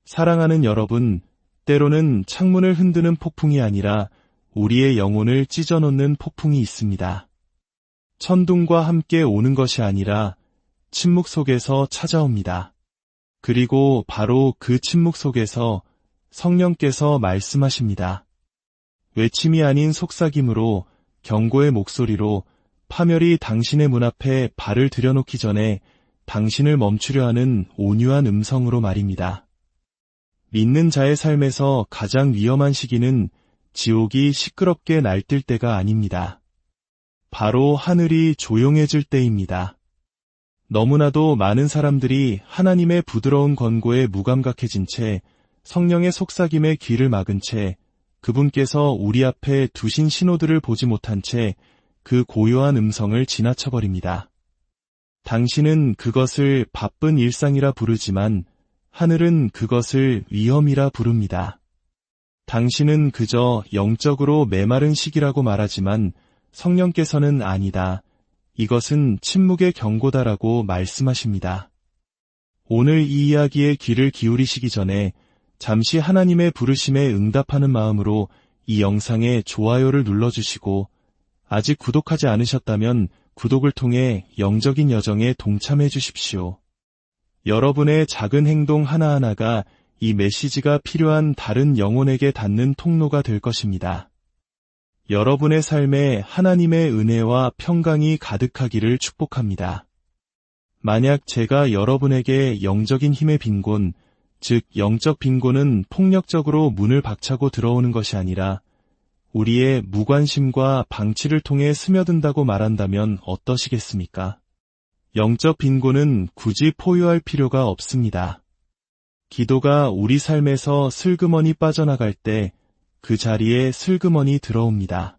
사랑하는 여러분, 때로는 창문을 흔드는 폭풍이 아니라 우리의 영혼을 찢어놓는 폭풍이 있습니다. 천둥과 함께 오는 것이 아니라 침묵 속에서 찾아옵니다. 그리고 바로 그 침묵 속에서 성령께서 말씀하십니다. 외침이 아닌 속삭임으로, 경고의 목소리로 파멸이 당신의 문 앞에 발을 들여놓기 전에 당신을 멈추려 하는 온유한 음성으로 말입니다. 믿는 자의 삶에서 가장 위험한 시기는 지옥이 시끄럽게 날뛸 때가 아닙니다. 바로 하늘이 조용해질 때입니다. 너무나도 많은 사람들이 하나님의 부드러운 권고에 무감각해진 채 성령의 속삭임에 귀를 막은 채 그분께서 우리 앞에 두신 신호들을 보지 못한 채 그 고요한 음성을 지나쳐버립니다. 당신은 그것을 바쁜 일상이라 부르지만 하늘은 그것을 위험이라 부릅니다. 당신은 그저 영적으로 메마른 시기라고 말하지만 성령께서는 아니다. 이것은 침묵의 경고다라고 말씀하십니다. 오늘 이 이야기에 귀를 기울이시기 전에 잠시 하나님의 부르심에 응답하는 마음으로 이 영상에 좋아요를 눌러주시고 아직 구독하지 않으셨다면 구독을 통해 영적인 여정에 동참해 주십시오. 여러분의 작은 행동 하나하나가 이 메시지가 필요한 다른 영혼에게 닿는 통로가 될 것입니다. 여러분의 삶에 하나님의 은혜와 평강이 가득하기를 축복합니다. 만약 제가 여러분에게 영적인 힘의 빈곤, 즉 영적 빈곤은 폭력적으로 문을 박차고 들어오는 것이 아니라 우리의 무관심과 방치를 통해 스며든다고 말한다면 어떠시겠습니까? 영적 빈곤은 굳이 포효할 필요가 없습니다. 기도가 우리 삶에서 슬그머니 빠져나갈 때 그 자리에 슬그머니 들어옵니다.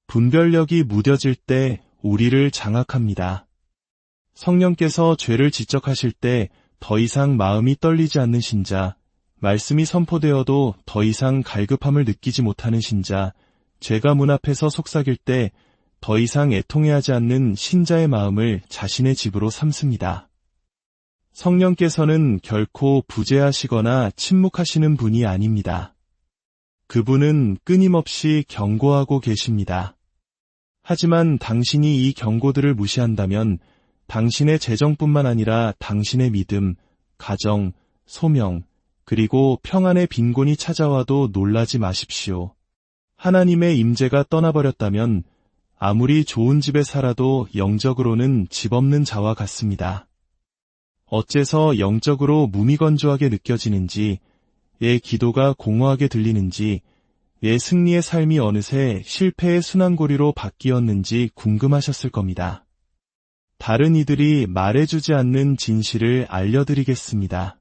분별력이 무뎌질 때 우리를 장악합니다. 성령께서 죄를 지적하실 때 더 이상 마음이 떨리지 않는 신자, 말씀이 선포되어도 더 이상 갈급함을 느끼지 못하는 신자, 죄가 문 앞에서 속삭일 때 더 이상 애통해하지 않는 신자의 마음을 자신의 집으로 삼습니다. 성령께서는 결코 부재하시거나 침묵하시는 분이 아닙니다. 그분은 끊임없이 경고하고 계십니다. 하지만 당신이 이 경고들을 무시한다면 당신의 재정뿐만 아니라 당신의 믿음, 가정, 소명, 그리고 평안의 빈곤이 찾아와도 놀라지 마십시오. 하나님의 임재가 떠나버렸다면 아무리 좋은 집에 살아도 영적으로는 집 없는 자와 같습니다. 어째서 영적으로 무미건조하게 느껴지는지, 내 기도가 공허하게 들리는지, 내 승리의 삶이 어느새 실패의 순환고리로 바뀌었는지 궁금하셨을 겁니다. 다른 이들이 말해주지 않는 진실을 알려드리겠습니다.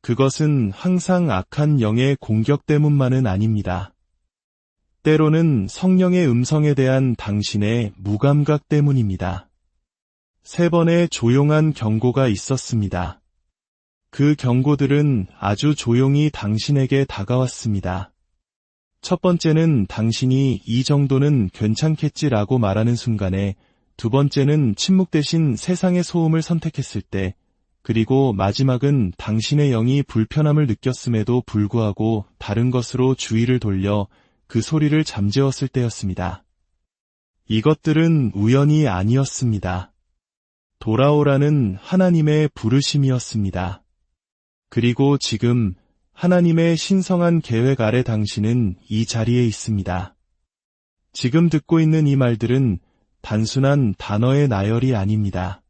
그것은 항상 악한 영의 공격 때문만은 아닙니다. 때로는 성령의 음성에 대한 당신의 무감각 때문입니다. 3번의 조용한 경고가 있었습니다. 그 경고들은 아주 조용히 당신에게 다가왔습니다. 첫 번째는 당신이 이 정도는 괜찮겠지라고 말하는 순간에, 두 번째는 침묵 대신 세상의 소음을 선택했을 때, 그리고 마지막은 당신의 영이 불편함을 느꼈음에도 불구하고 다른 것으로 주의를 돌려 그 소리를 잠재웠을 때였습니다. 이것들은 우연이 아니었습니다. 돌아오라는 하나님의 부르심이었습니다. 그리고 지금 하나님의 신성한 계획 아래 당신은 이 자리에 있습니다. 지금 듣고 있는 이 말들은 단순한 단어의 나열이 아닙니다.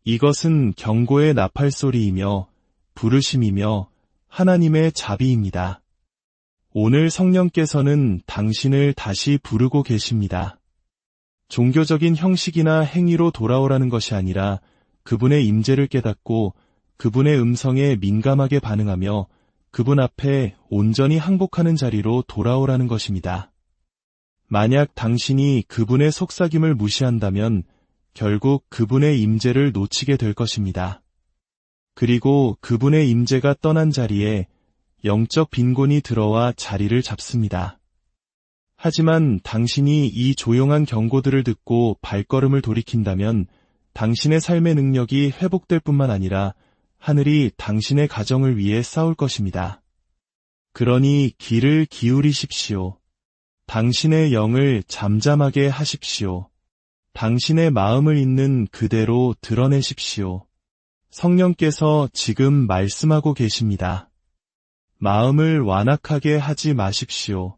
이것은 경고의 나팔소리이며 부르심이며 하나님의 자비입니다. 오늘 성령께서는 당신을 다시 부르고 계십니다. 종교적인 형식이나 행위로 돌아오라는 것이 아니라 그분의 임재를 깨닫고 그분의 음성에 민감하게 반응하며 그분 앞에 온전히 항복하는 자리로 돌아오라는 것입니다. 만약 당신이 그분의 속삭임을 무시한다면 결국 그분의 임재를 놓치게 될 것입니다. 그리고 그분의 임재가 떠난 자리에 영적 빈곤이 들어와 자리를 잡습니다. 하지만 당신이 이 조용한 경고들을 듣고 발걸음을 돌이킨다면 당신의 삶의 능력이 회복될 뿐만 아니라 하늘이 당신의 가정을 위해 싸울 것입니다. 그러니 귀를 기울이십시오. 당신의 영을 잠잠하게 하십시오. 당신의 마음을 있는 그대로 드러내십시오. 성령께서 지금 말씀하고 계십니다. 마음을 완악하게 하지 마십시오.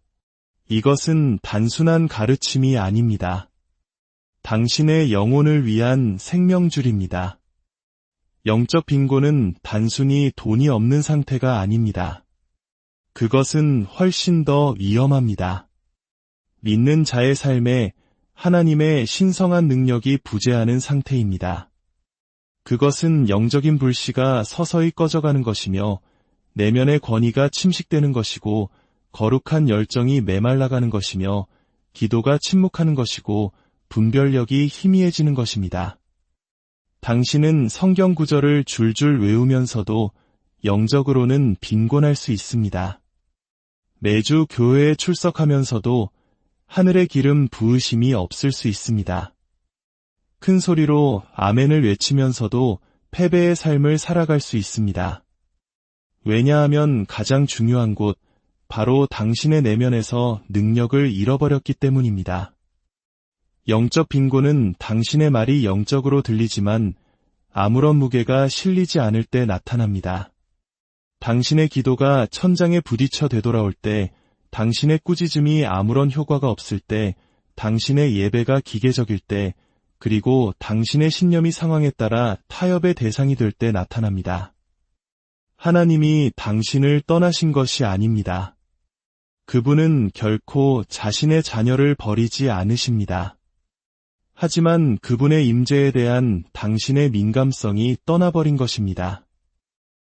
이것은 단순한 가르침이 아닙니다. 당신의 영혼을 위한 생명줄입니다. 영적 빈곤은 단순히 돈이 없는 상태가 아닙니다. 그것은 훨씬 더 위험합니다. 믿는 자의 삶에 하나님의 신성한 능력이 부재하는 상태입니다. 그것은 영적인 불씨가 서서히 꺼져가는 것이며 내면의 권위가 침식되는 것이고 거룩한 열정이 메말라가는 것이며 기도가 침묵하는 것이고 분별력이 희미해지는 것입니다. 당신은 성경 구절을 줄줄 외우면서도 영적으로는 빈곤할 수 있습니다. 매주 교회에 출석하면서도 하늘의 기름 부으심이 없을 수 있습니다. 큰 소리로 아멘을 외치면서도 패배의 삶을 살아갈 수 있습니다. 왜냐하면 가장 중요한 곳, 바로 당신의 내면에서 능력을 잃어버렸기 때문입니다. 영적 빈곤은 당신의 말이 영적으로 들리지만 아무런 무게가 실리지 않을 때 나타납니다. 당신의 기도가 천장에 부딪혀 되돌아올 때, 당신의 꾸짖음이 아무런 효과가 없을 때, 당신의 예배가 기계적일 때, 그리고 당신의 신념이 상황에 따라 타협의 대상이 될 때 나타납니다. 하나님이 당신을 떠나신 것이 아닙니다. 그분은 결코 자신의 자녀를 버리지 않으십니다. 하지만 그분의 임재에 대한 당신의 민감성이 떠나버린 것입니다.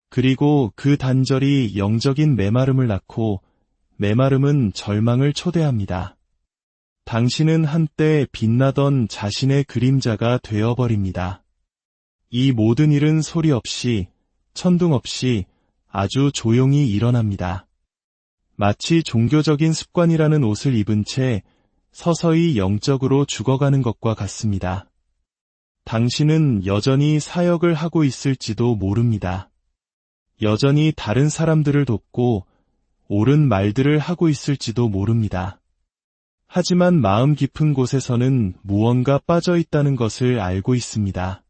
그리고 그 단절이 영적인 메마름을 낳고 메마름은 절망을 초대합니다. 당신은 한때 빛나던 자신의 그림자가 되어버립니다. 이 모든 일은 소리 없이, 천둥 없이 아주 조용히 일어납니다. 마치 종교적인 습관이라는 옷을 입은 채 서서히 영적으로 죽어가는 것과 같습니다. 당신은 여전히 사역을 하고 있을지도 모릅니다. 여전히 다른 사람들을 돕고 옳은 말들을 하고 있을지도 모릅니다. 하지만 마음 깊은 곳에서는 무언가 빠져 있다는 것을 알고 있습니다.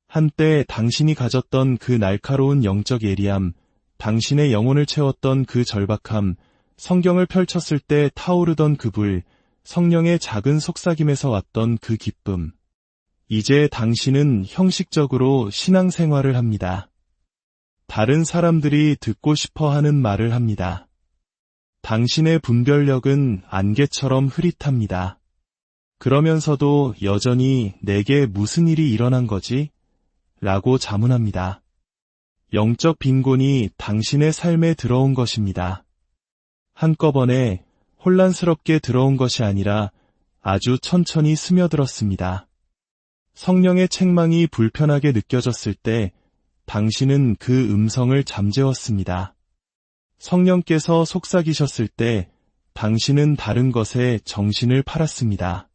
한때 당신이 가졌던 그 날카로운 영적 예리함, 당신의 영혼을 채웠던 그 절박함, 성경을 펼쳤을 때 타오르던 그 불, 성령의 작은 속삭임에서 왔던 그 기쁨. 이제 당신은 형식적으로 신앙생활을 합니다. 다른 사람들이 듣고 싶어 하는 말을 합니다. 당신의 분별력은 안개처럼 흐릿합니다. 그러면서도 여전히 내게 무슨 일이 일어난 거지? 라고 자문합니다. 영적 빈곤이 당신의 삶에 들어온 것입니다. 한꺼번에 혼란스럽게 들어온 것이 아니라 아주 천천히 스며들었습니다. 성령의 책망이 불편하게 느껴졌을 때 당신은 그 음성을 잠재웠습니다. 성령께서 속삭이셨을 때 당신은 다른 것에 정신을 팔았습니다.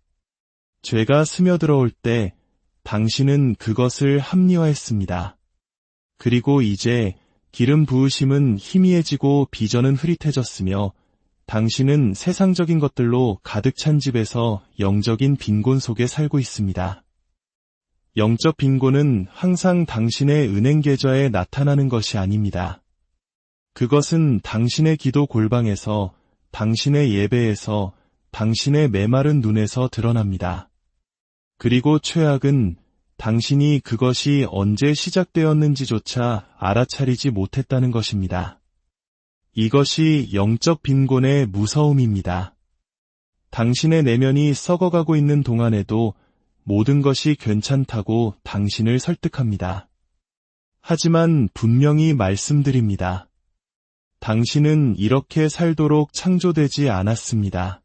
죄가 스며들어올 때 당신은 그것을 합리화했습니다. 그리고 이제 기름 부으심은 희미해지고 비전은 흐릿해졌으며 당신은 세상적인 것들로 가득 찬 집에서 영적인 빈곤 속에 살고 있습니다. 영적 빈곤은 항상 당신의 은행 계좌에 나타나는 것이 아닙니다. 그것은 당신의 기도 골방에서, 당신의 예배에서, 당신의 메마른 눈에서 드러납니다. 그리고 최악은 당신이 그것이 언제 시작되었는지조차 알아차리지 못했다는 것입니다. 이것이 영적 빈곤의 무서움입니다. 당신의 내면이 썩어가고 있는 동안에도 모든 것이 괜찮다고 당신을 설득합니다. 하지만 분명히 말씀드립니다. 당신은 이렇게 살도록 창조되지 않았습니다.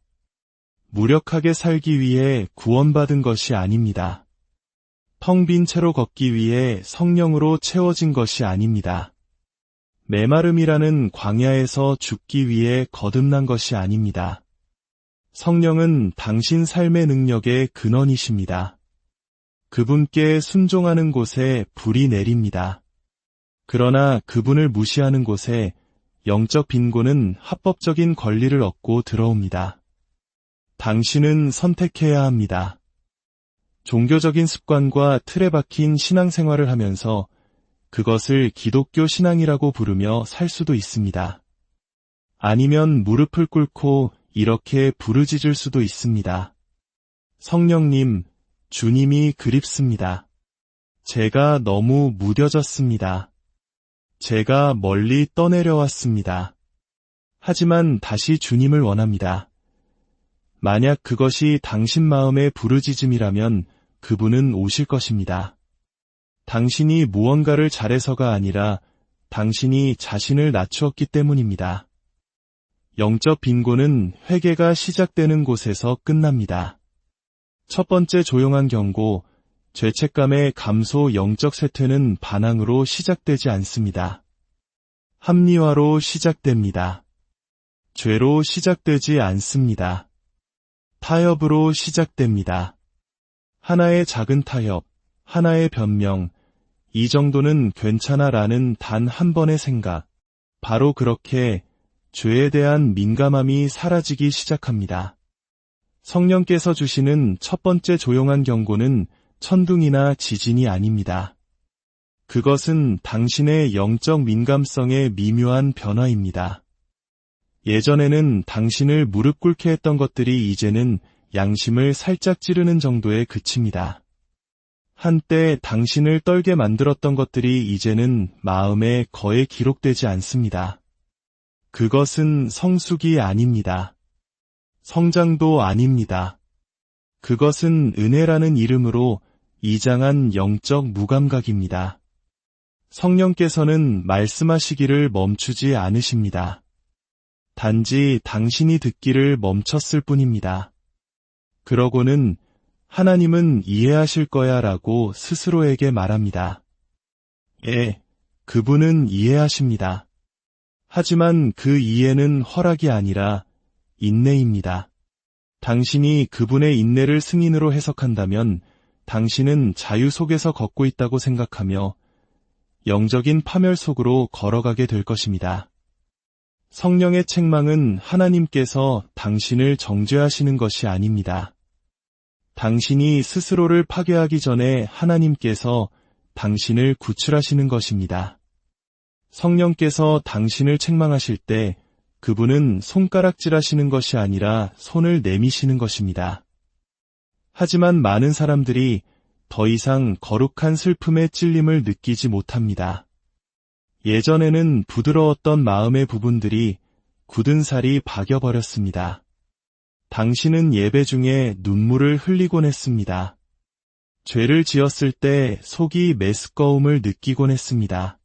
무력하게 살기 위해 구원받은 것이 아닙니다. 텅 빈 채로 걷기 위해 성령으로 채워진 것이 아닙니다. 메마름이라는 광야에서 죽기 위해 거듭난 것이 아닙니다. 성령은 당신 삶의 능력의 근원이십니다. 그분께 순종하는 곳에 불이 내립니다. 그러나 그분을 무시하는 곳에 영적 빈곤은 합법적인 권리를 얻고 들어옵니다. 당신은 선택해야 합니다. 종교적인 습관과 틀에 박힌 신앙생활을 하면서 그것을 기독교 신앙이라고 부르며 살 수도 있습니다. 아니면 무릎을 꿇고 이렇게 부르짖을 수도 있습니다. 성령님, 주님이 그립습니다. 제가 너무 무뎌졌습니다. 제가 멀리 떠내려왔습니다. 하지만 다시 주님을 원합니다. 만약 그것이 당신 마음의 부르짖음이라면 그분은 오실 것입니다. 당신이 무언가를 잘해서가 아니라 당신이 자신을 낮추었기 때문입니다. 영적 빈곤은 회개가 시작되는 곳에서 끝납니다. 첫 번째 조용한 경고, 죄책감의 감소 영적 쇠퇴는 반항으로 시작되지 않습니다. 합리화로 시작됩니다. 죄로 시작되지 않습니다. 타협으로 시작됩니다. 하나의 작은 타협, 하나의 변명, 이 정도는 괜찮아라는 단 한 번의 생각, 바로 그렇게 죄에 대한 민감함이 사라지기 시작합니다. 성령께서 주시는 첫 번째 조용한 경고는 천둥이나 지진이 아닙니다. 그것은 당신의 영적 민감성의 미묘한 변화입니다. 예전에는 당신을 무릎 꿇게 했던 것들이 이제는 양심을 살짝 찌르는 정도에 그칩니다. 한때 당신을 떨게 만들었던 것들이 이제는 마음에 거의 기록되지 않습니다. 그것은 성숙이 아닙니다. 성장도 아닙니다. 그것은 은혜라는 이름으로 이장한 영적 무감각입니다. 성령께서는 말씀하시기를 멈추지 않으십니다. 단지 당신이 듣기를 멈췄을 뿐입니다. 그러고는 하나님은 이해하실 거야 라고 스스로에게 말합니다. 예, 그분은 이해하십니다. 하지만 그 이해는 허락이 아니라 인내입니다. 당신이 그분의 인내를 승인으로 해석한다면 당신은 자유 속에서 걷고 있다고 생각하며 영적인 파멸 속으로 걸어가게 될 것입니다. 성령의 책망은 하나님께서 당신을 정죄하시는 것이 아닙니다. 당신이 스스로를 파괴하기 전에 하나님께서 당신을 구출하시는 것입니다. 성령께서 당신을 책망하실 때 그분은 손가락질하시는 것이 아니라 손을 내미시는 것입니다. 하지만 많은 사람들이 더 이상 거룩한 슬픔의 찔림을 느끼지 못합니다. 예전에는 부드러웠던 마음의 부분들이 굳은 살이 박여버렸습니다. 당신은 예배 중에 눈물을 흘리곤 했습니다. 죄를 지었을 때 속이 메스꺼움을 느끼곤 했습니다.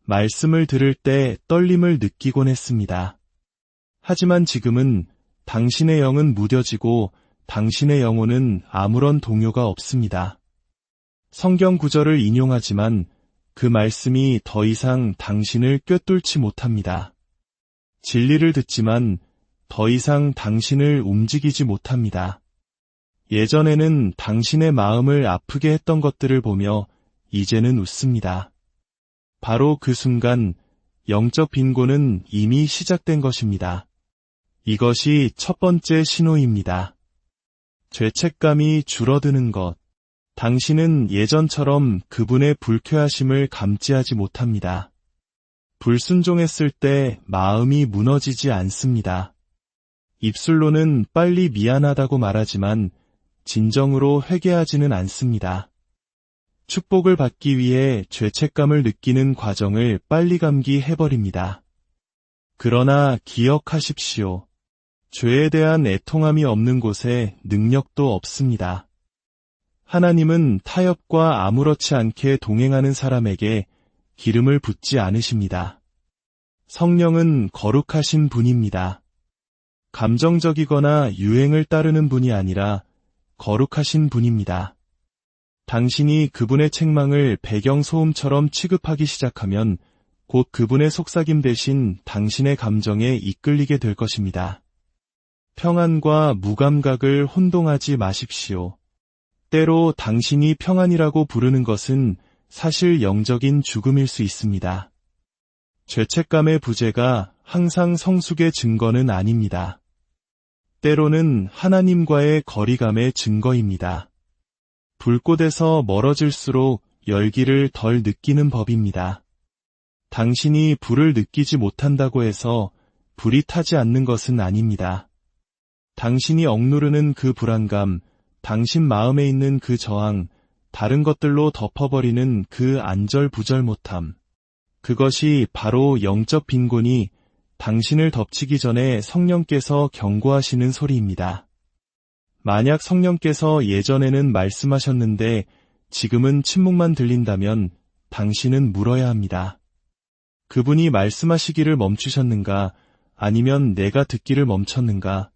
말씀을 들을 때 떨림을 느끼곤 했습니다. 하지만 지금은 당신의 영은 무뎌지고 당신의 영혼은 아무런 동요가 없습니다. 성경 구절을 인용하지만 그 말씀이 더 이상 당신을 꿰뚫지 못합니다. 진리를 듣지만 더 이상 당신을 움직이지 못합니다. 예전에는 당신의 마음을 아프게 했던 것들을 보며 이제는 웃습니다. 바로 그 순간 영적 빈곤은 이미 시작된 것입니다. 이것이 첫 번째 신호입니다. 죄책감이 줄어드는 것. 당신은 예전처럼 그분의 불쾌하심을 감지하지 못합니다. 불순종했을 때 마음이 무너지지 않습니다. 입술로는 빨리 미안하다고 말하지만 진정으로 회개하지는 않습니다. 축복을 받기 위해 죄책감을 느끼는 과정을 빨리 감기해버립니다. 그러나 기억하십시오. 죄에 대한 애통함이 없는 곳에 능력도 없습니다. 하나님은 타협과 아무렇지 않게 동행하는 사람에게 기름을 붓지 않으십니다. 성령은 거룩하신 분입니다. 감정적이거나 유행을 따르는 분이 아니라 거룩하신 분입니다. 당신이 그분의 책망을 배경소음처럼 취급하기 시작하면 곧 그분의 속삭임 대신 당신의 감정에 이끌리게 될 것입니다. 평안과 무감각을 혼동하지 마십시오. 때로 당신이 평안이라고 부르는 것은 사실 영적인 죽음일 수 있습니다. 죄책감의 부재가 항상 성숙의 증거는 아닙니다. 때로는 하나님과의 거리감의 증거입니다. 불꽃에서 멀어질수록 열기를 덜 느끼는 법입니다. 당신이 불을 느끼지 못한다고 해서 불이 타지 않는 것은 아닙니다. 당신이 억누르는 그 불안감, 당신 마음에 있는 그 저항, 다른 것들로 덮어버리는 그 안절부절 못함. 그것이 바로 영적 빈곤이 당신을 덮치기 전에 성령께서 경고하시는 소리입니다. 만약 성령께서 예전에는 말씀하셨는데 지금은 침묵만 들린다면 당신은 물어야 합니다. 그분이 말씀하시기를 멈추셨는가? 아니면 내가 듣기를 멈췄는가?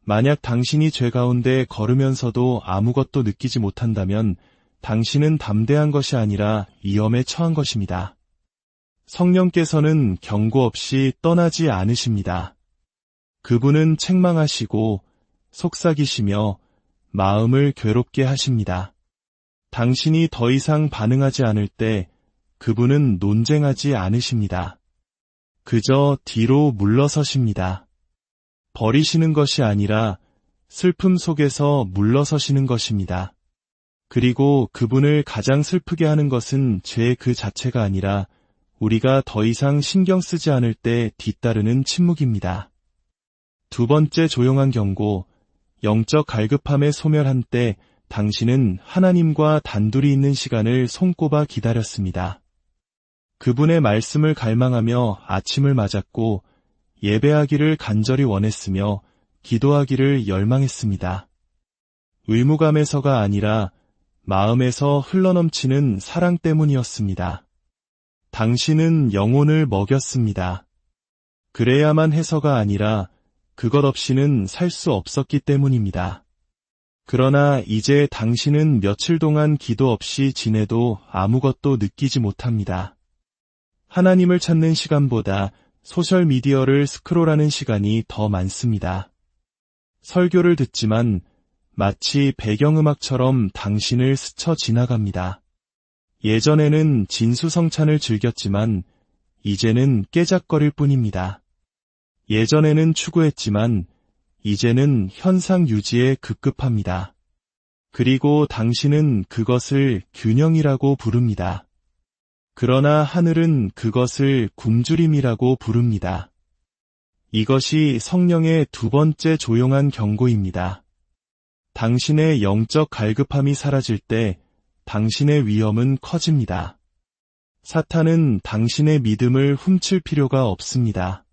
만약 당신이 죄 가운데 걸으면서도 아무것도 느끼지 못한다면 당신은 담대한 것이 아니라 위험에 처한 것입니다. 성령께서는 경고 없이 떠나지 않으십니다. 그분은 책망하시고 속삭이시며 마음을 괴롭게 하십니다. 당신이 더 이상 반응하지 않을 때 그분은 논쟁하지 않으십니다. 그저 뒤로 물러서십니다. 버리시는 것이 아니라 슬픔 속에서 물러서시는 것입니다. 그리고 그분을 가장 슬프게 하는 것은 죄 그 자체가 아니라 우리가 더 이상 신경 쓰지 않을 때 뒤따르는 침묵입니다. 두 번째 조용한 경고, 영적 갈급함에 소멸한 때 당신은 하나님과 단둘이 있는 시간을 손꼽아 기다렸습니다. 그분의 말씀을 갈망하며 아침을 맞았고 예배하기를 간절히 원했으며 기도하기를 열망했습니다. 의무감에서가 아니라 마음에서 흘러넘치는 사랑 때문이었습니다. 당신은 영혼을 먹였습니다. 그래야만 해서가 아니라 그것 없이는 살 수 없었기 때문입니다. 그러나 이제 당신은 며칠 동안 기도 없이 지내도 아무것도 느끼지 못합니다. 하나님을 찾는 시간보다 소셜미디어를 스크롤하는 시간이 더 많습니다. 설교를 듣지만 마치 배경음악처럼 당신을 스쳐 지나갑니다. 예전에는 진수성찬을 즐겼지만 이제는 깨작거릴 뿐입니다. 예전에는 추구했지만 이제는 현상 유지에 급급합니다. 그리고 당신은 그것을 균형이라고 부릅니다. 그러나 하늘은 그것을 굶주림이라고 부릅니다. 이것이 성령의 두 번째 조용한 경고입니다. 당신의 영적 갈급함이 사라질 때 당신의 위험은 커집니다. 사탄은 당신의 믿음을 훔칠 필요가 없습니다.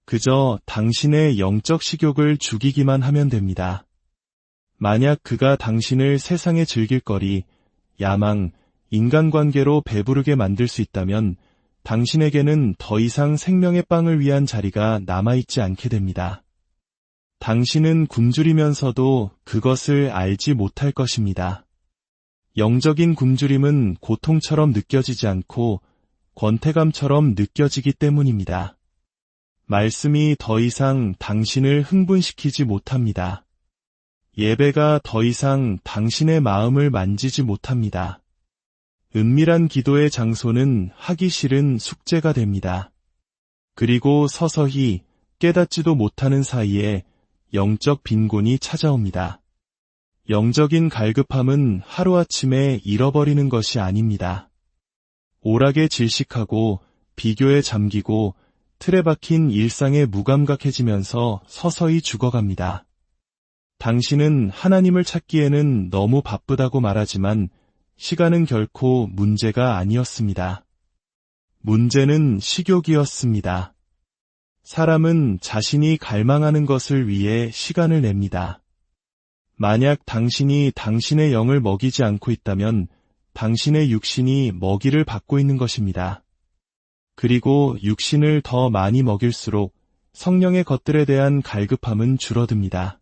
그저 당신의 영적 식욕을 죽이기만 하면 됩니다. 만약 그가 당신을 세상의 즐길거리, 야망, 인간관계로 배부르게 만들 수 있다면 당신에게는 더 이상 생명의 빵을 위한 자리가 남아있지 않게 됩니다. 당신은 굶주리면서도 그것을 알지 못할 것입니다. 영적인 굶주림은 고통처럼 느껴지지 않고 권태감처럼 느껴지기 때문입니다. 말씀이 더 이상 당신을 흥분시키지 못합니다. 예배가 더 이상 당신의 마음을 만지지 못합니다. 은밀한 기도의 장소는 하기 싫은 숙제가 됩니다. 그리고 서서히 깨닫지도 못하는 사이에 영적 빈곤이 찾아옵니다. 영적인 갈급함은 하루아침에 잃어버리는 것이 아닙니다. 오락에 질식하고 비교에 잠기고 틀에 박힌 일상에 무감각해지면서 서서히 죽어갑니다. 당신은 하나님을 찾기에는 너무 바쁘다고 말하지만 시간은 결코 문제가 아니었습니다. 문제는 식욕이었습니다. 사람은 자신이 갈망하는 것을 위해 시간을 냅니다. 만약 당신이 당신의 영을 먹이지 않고 있다면 당신의 육신이 먹이를 받고 있는 것입니다. 그리고 육신을 더 많이 먹일수록 성령의 것들에 대한 갈급함은 줄어듭니다.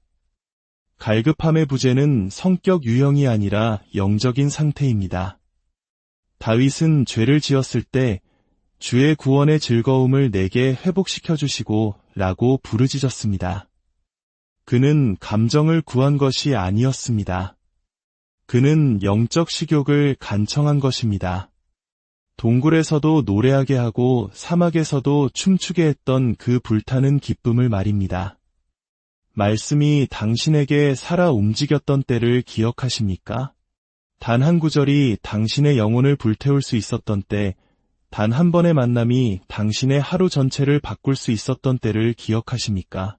갈급함의 부재는 성격 유형이 아니라 영적인 상태입니다. 다윗은 죄를 지었을 때 주의 구원의 즐거움을 내게 회복시켜 주시고 라고 부르짖었습니다. 그는 감정을 구한 것이 아니었습니다. 그는 영적 식욕을 간청한 것입니다. 동굴에서도 노래하게 하고 사막에서도 춤추게 했던 그 불타는 기쁨을 말입니다. 말씀이 당신에게 살아 움직였던 때를 기억하십니까? 단 한 구절이 당신의 영혼을 불태울 수 있었던 때, 단 한 번의 만남이 당신의 하루 전체를 바꿀 수 있었던 때를 기억하십니까?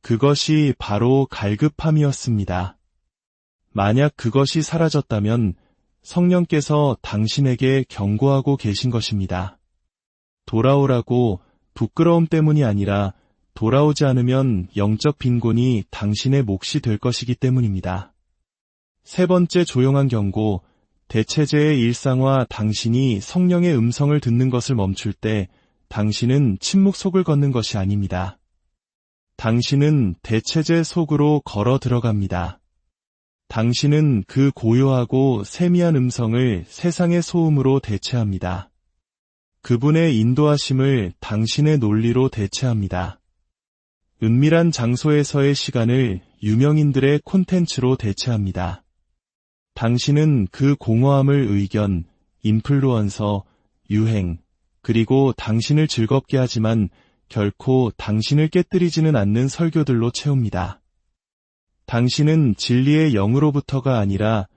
그것이 바로 갈급함이었습니다. 만약 그것이 사라졌다면 성령께서 당신에게 경고하고 계신 것입니다. 돌아오라고, 부끄러움 때문이 아니라 돌아오지 않으면 영적 빈곤이 당신의 몫이 될 것이기 때문입니다. 세 번째 조용한 경고, 대체제의 일상화. 당신이 성령의 음성을 듣는 것을 멈출 때 당신은 침묵 속을 걷는 것이 아닙니다. 당신은 대체제 속으로 걸어 들어갑니다. 당신은 그 고요하고 세미한 음성을 세상의 소음으로 대체합니다. 그분의 인도하심을 당신의 논리로 대체합니다. 은밀한 장소에서의 시간을 유명인들의 콘텐츠로 대체합니다. 당신은 그 공허함을 의견, 인플루언서, 유행, 그리고 당신을 즐겁게 하지만 결코 당신을 깨뜨리지는 않는 설교들로 채웁니다. 당신은 진리의 영으로부터가 아니라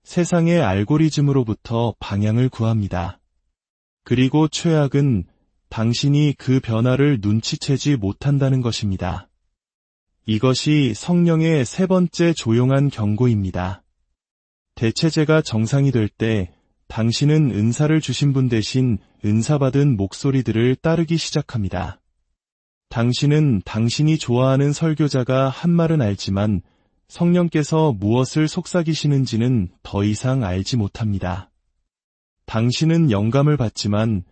세상의 알고리즘으로부터 방향을 구합니다. 그리고 최악은 당신이 그 변화를 눈치채지 못한다는 것입니다. 이것이 성령의 세 번째 조용한 경고입니다. 대체제가 정상이 될 때 당신은 은사를 주신 분 대신 은사받은 목소리들을 따르기 시작합니다. 당신은 당신이 좋아하는 설교자가 한 말은 알지만 성령께서 무엇을 속삭이시는지는 더 이상 알지 못합니다. 당신은 영감을 받지만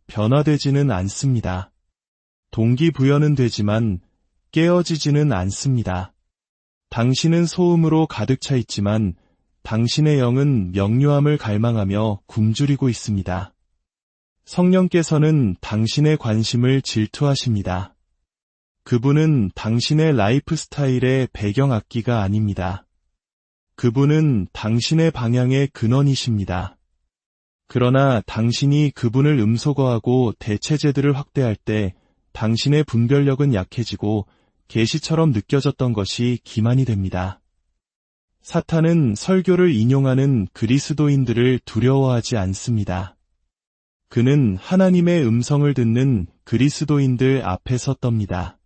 변화되지는 않습니다. 동기부여는 되지만 깨어지지는 않습니다. 당신은 소음으로 가득 차 있지만 당신의 영은 명료함을 갈망하며 굶주리고 있습니다. 성령께서는 당신의 관심을 질투하십니다. 그분은 당신의 라이프 스타일의 배경악기가 아닙니다. 그분은 당신의 방향의 근원이십니다. 그러나 당신이 그분을 음소거하고 대체제들을 확대할 때 당신의 분별력은 약해지고 계시처럼 느껴졌던 것이 기만이 됩니다. 사탄은 설교를 인용하는 그리스도인들을 두려워하지 않습니다. 그는 하나님의 음성을 듣는 그리스도인들 앞에서 떱니다.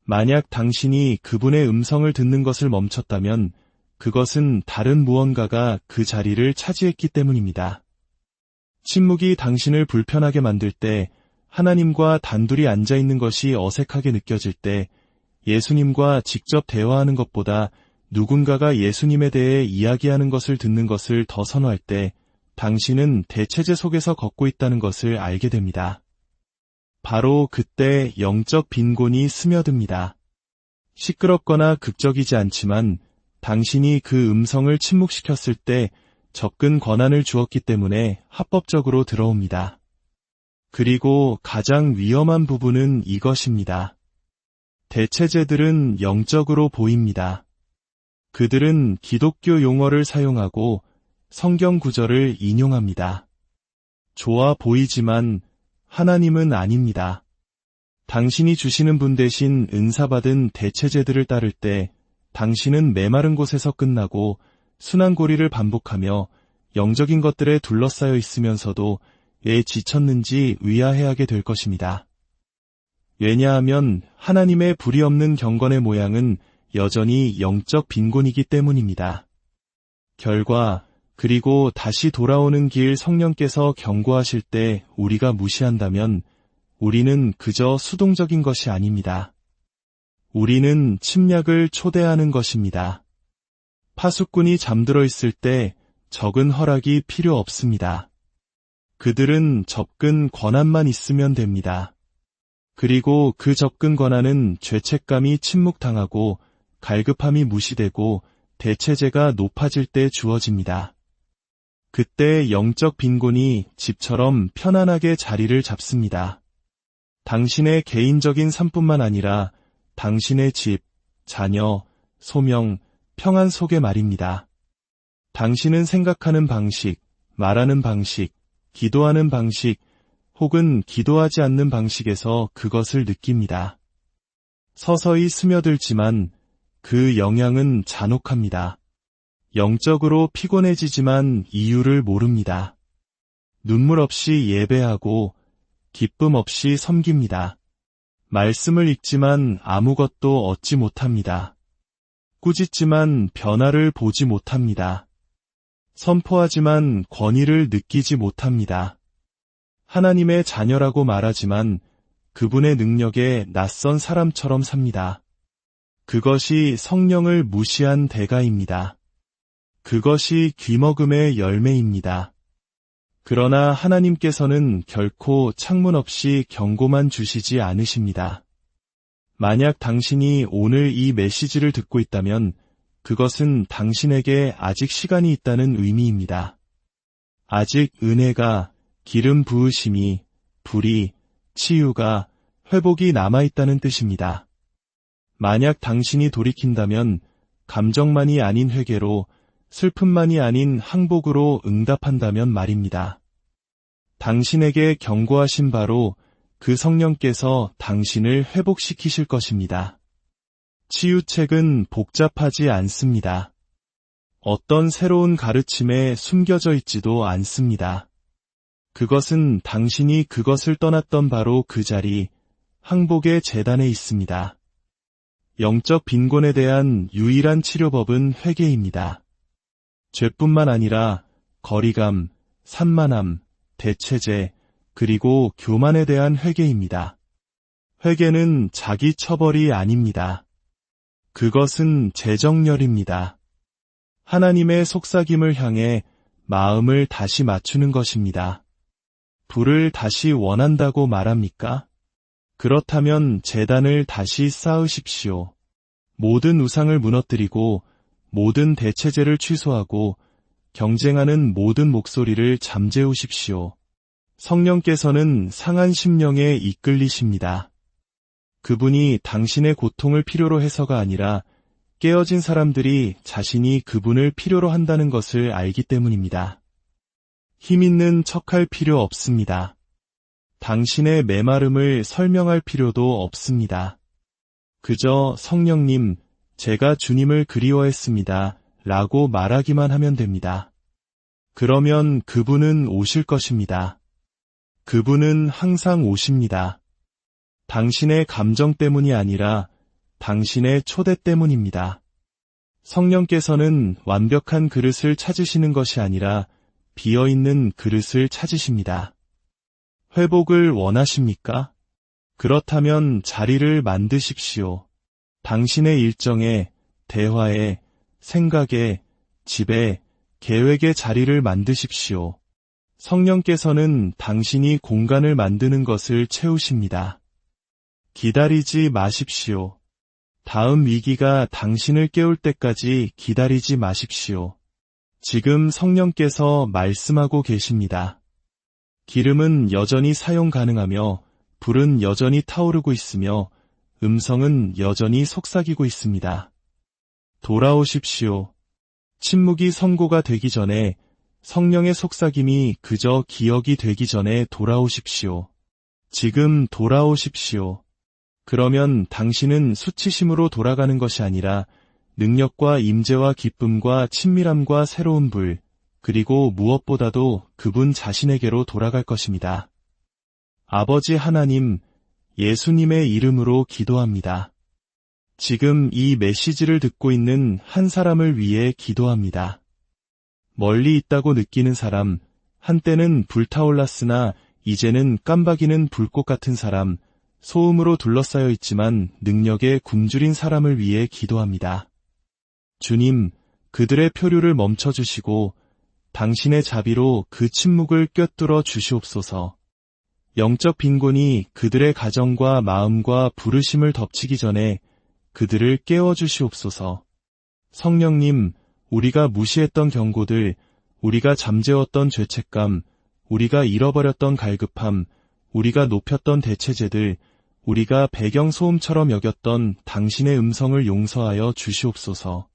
만약 당신이 그분의 음성을 듣는 것을 멈췄다면 그것은 다른 무언가가 그 자리를 차지했기 때문입니다. 침묵이 당신을 불편하게 만들 때, 하나님과 단둘이 앉아있는 것이 어색하게 느껴질 때, 예수님과 직접 대화하는 것보다 누군가가 예수님에 대해 이야기하는 것을 듣는 것을 더 선호할 때, 당신은 대체제 속에서 걷고 있다는 것을 알게 됩니다. 바로 그때 영적 빈곤이 스며듭니다. 시끄럽거나 극적이지 않지만 당신이 그 음성을 침묵시켰을 때 접근 권한을 주었기 때문에 합법적으로 들어옵니다. 그리고 가장 위험한 부분은 이것입니다. 대체제들은 영적으로 보입니다. 그들은 기독교 용어를 사용하고 성경 구절을 인용합니다. 좋아 보이지만 하나님은 아닙니다. 당신이 주시는 분 대신 은사받은 대체제들을 따를 때 당신은 메마른 곳에서 끝나고 순환고리를 반복하며 영적인 것들에 둘러싸여 있으면서도 왜 지쳤는지 의아해하게 될 것입니다. 왜냐하면 하나님의 불이 없는 경건의 모양은 여전히 영적 빈곤이기 때문입니다. 결과, 그리고 다시 돌아오는 길 성령께서 경고하실 때 우리가 무시한다면 우리는 그저 수동적인 것이 아닙니다. 우리는 침략을 초대하는 것입니다. 파수꾼이 잠들어 있을 때 적은 허락이 필요 없습니다. 그들은 접근 권한만 있으면 됩니다. 그리고 그 접근 권한은 죄책감이 침묵당하고 갈급함이 무시되고 대체제가 높아질 때 주어집니다. 그때 영적 빈곤이 집처럼 편안하게 자리를 잡습니다. 당신의 개인적인 삶뿐만 아니라 당신의 집, 자녀, 소명, 평안 속에 말입니다. 당신은 생각하는 방식, 말하는 방식, 기도하는 방식, 혹은 기도하지 않는 방식에서 그것을 느낍니다. 서서히 스며들지만 그 영향은 잔혹합니다. 영적으로 피곤해지지만 이유를 모릅니다. 눈물 없이 예배하고 기쁨 없이 섬깁니다. 말씀을 읽지만 아무것도 얻지 못합니다. 꾸짖지만 변화를 보지 못합니다. 선포하지만 권위를 느끼지 못합니다. 하나님의 자녀라고 말하지만 그분의 능력에 낯선 사람처럼 삽니다. 그것이 성령을 무시한 대가입니다. 그것이 귀머금의 열매입니다. 그러나 하나님께서는 결코 창문 없이 경고만 주시지 않으십니다. 만약 당신이 오늘 이 메시지를 듣고 있다면 그것은 당신에게 아직 시간이 있다는 의미입니다. 아직 은혜가, 기름 부으심이, 불이, 치유가, 회복이 남아있다는 뜻입니다. 만약 당신이 돌이킨다면 감정만이 아닌 회개로, 슬픔만이 아닌 항복으로 응답한다면 말입니다. 당신에게 경고하신 바로 그 성령께서 당신을 회복시키실 것입니다. 치유책은 복잡하지 않습니다. 어떤 새로운 가르침에 숨겨져 있지도 않습니다. 그것은 당신이 그것을 떠났던 바로 그 자리, 항복의 제단에 있습니다. 영적 빈곤에 대한 유일한 치료법은 회개입니다. 죄뿐만 아니라 거리감, 산만함, 대체제, 그리고 교만에 대한 회개입니다. 회개는 자기 처벌이 아닙니다. 그것은 재정렬입니다. 하나님의 속삭임을 향해 마음을 다시 맞추는 것입니다. 불을 다시 원한다고 말합니까? 그렇다면 제단을 다시 쌓으십시오. 모든 우상을 무너뜨리고 모든 대체제를 취소하고 경쟁하는 모든 목소리를 잠재우십시오. 성령께서는 상한 심령에 이끌리십니다. 그분이 당신의 고통을 필요로 해서가 아니라 깨어진 사람들이 자신이 그분을 필요로 한다는 것을 알기 때문입니다. 힘있는 척할 필요 없습니다. 당신의 메마름을 설명할 필요도 없습니다. 그저 성령님, 제가 주님을 그리워했습니다. 라고 말하기만 하면 됩니다. 그러면 그분은 오실 것입니다. 그분은 항상 오십니다. 당신의 감정 때문이 아니라 당신의 초대 때문입니다. 성령께서는 완벽한 그릇을 찾으시는 것이 아니라 비어있는 그릇을 찾으십니다. 회복을 원하십니까? 그렇다면 자리를 만드십시오. 당신의 일정에, 대화에, 생각에, 집에, 계획의 자리를 만드십시오. 성령께서는 당신이 공간을 만드는 것을 채우십니다. 기다리지 마십시오. 다음 위기가 당신을 깨울 때까지 기다리지 마십시오. 지금 성령께서 말씀하고 계십니다. 기름은 여전히 사용 가능하며 불은 여전히 타오르고 있으며 음성은 여전히 속삭이고 있습니다. 돌아오십시오. 침묵이 선고가 되기 전에, 성령의 속삭임이 그저 기억이 되기 전에 돌아오십시오. 지금 돌아오십시오. 그러면 당신은 수치심으로 돌아가는 것이 아니라 능력과 임재와 기쁨과 친밀함과 새로운 불, 그리고 무엇보다도 그분 자신에게로 돌아갈 것입니다. 아버지 하나님, 예수님의 이름으로 기도합니다. 지금 이 메시지를 듣고 있는 한 사람을 위해 기도합니다. 멀리 있다고 느끼는 사람, 한때는 불타올랐으나 이제는 깜박이는 불꽃 같은 사람, 소음으로 둘러싸여 있지만 능력에 굶주린 사람을 위해 기도합니다. 주님, 그들의 표류를 멈춰주시고 당신의 자비로 그 침묵을 꿰뚫어 주시옵소서. 영적 빈곤이 그들의 가정과 마음과 부르심을 덮치기 전에 그들을 깨워주시옵소서. 성령님, 우리가 무시했던 경고들, 우리가 잠재웠던 죄책감, 우리가 잃어버렸던 갈급함, 우리가 높였던 대체제들, 우리가 배경소음처럼 여겼던 당신의 음성을 용서하여 주시옵소서.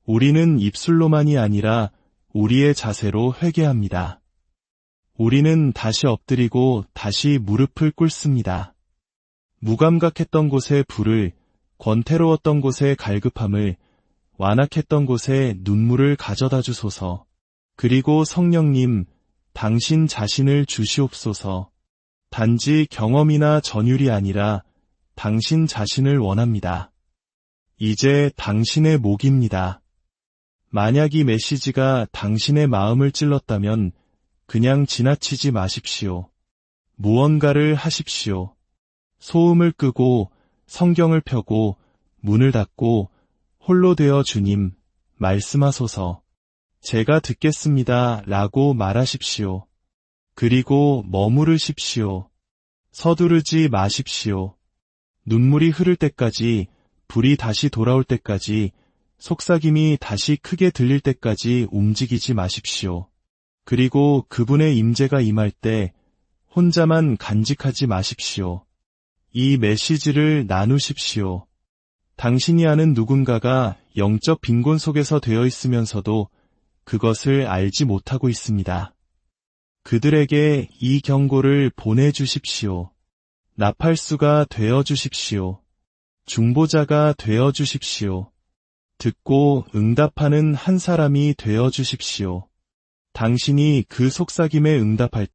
우리는 입술로만이 아니라 우리의 자세로 회개합니다. 우리는 다시 엎드리고 다시 무릎을 꿇습니다. 무감각했던 곳에 불을, 권태로웠던 곳에 갈급함을, 완악했던 곳에 눈물을 가져다 주소서. 그리고 성령님, 당신 자신을 주시옵소서. 단지 경험이나 전율이 아니라 당신 자신을 원합니다. 이제 당신의 목입니다. 만약 이 메시지가 당신의 마음을 찔렀다면 그냥 지나치지 마십시오. 무언가를 하십시오. 소음을 끄고 성경을 펴고 문을 닫고 홀로 되어 주님, 말씀하소서. 제가 듣겠습니다 라고 말하십시오. 그리고 머무르십시오. 서두르지 마십시오. 눈물이 흐를 때까지, 불이 다시 돌아올 때까지, 속삭임이 다시 크게 들릴 때까지 움직이지 마십시오. 그리고 그분의 임재가 임할 때 혼자만 간직하지 마십시오. 이 메시지를 나누십시오. 당신이 아는 누군가가 영적 빈곤 속에서 되어 있으면서도 그것을 알지 못하고 있습니다. 그들에게 이 경고를 보내주십시오. 나팔수가 되어주십시오. 중보자가 되어주십시오. 듣고 응답하는 한 사람이 되어주십시오. 당신이 그 속삭임에 응답할